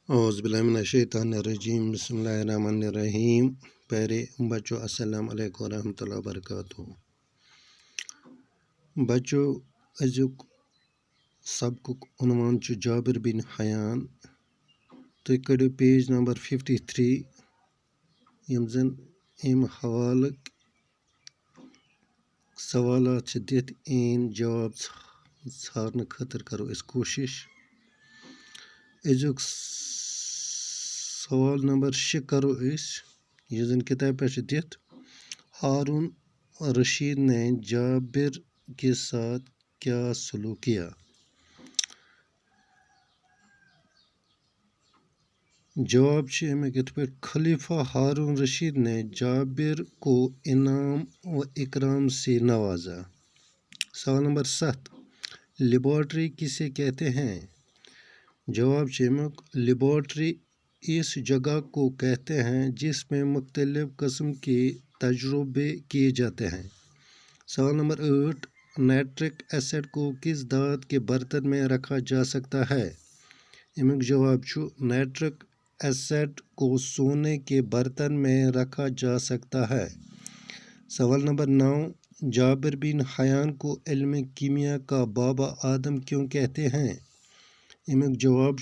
औज़ुबिल्लाहिमिनश्शैतानिर्रजीम बिस्मिल्लाहिर्रहमानिर्रहीम। प्यारे बच्चों, अस्सलाम वालेकुम रहमतुल्लाहि व बरकातुहू। बच्चों, अजुक सबकुक उन्वान छु जाबिर बिन हयान। तुई कड़ियो पेज नंबर 53 यम जन अम हवालक सवालात छ दित इन जवाब छारन खतर करो इस कोशिश। अजुक सवाल नंबर 6 करो इस ये जन किताब पे दित। हारून रशीद ने जाबिर के साथ क्या सलूक किया? जवाब खलीफा हारून रशीद ने जाबिर को इनाम व इकराम से नवाजा। सवाल नंबर 7 लेबॉर्ट्री किसे कहते हैं? जवाब लेबॉर्ट्री इस जगह को कहते हैं जिसमें मुख्तलिफ किस्म के तजुर्बे किए जाते हैं। सवाल नंबर 8 नाइट्रिक एसिड को किस धात के बर्तन में रखा जा सकता है? इमें जवाब नाइट्रिक एसिड को सोने के बर्तन में रखा जा सकता है। सवाल नंबर 9 जाबिर बिन हयान को इल्म कीमिया का बाबा आदम क्यों कहते हैं? इमें जवाब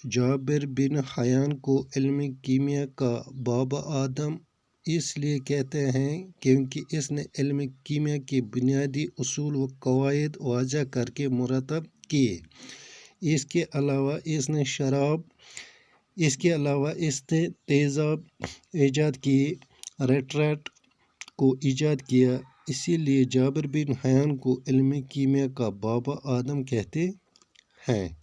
जाबिर बिन हयान को इल्म कीमिया का बाबा आदम इसलिए कहते हैं क्योंकि इसने इल्म कीमिया के बुनियादी उसूल व कवायद वाज़ा करके मुरतब किए। इसके अलावा इसने तेज़ाब ईजाद किए, रेट्रेट को ईजाद किया। इसीलिए जाबिर बिन हयान को इल्म कीमिया का बाबा आदम कहते हैं।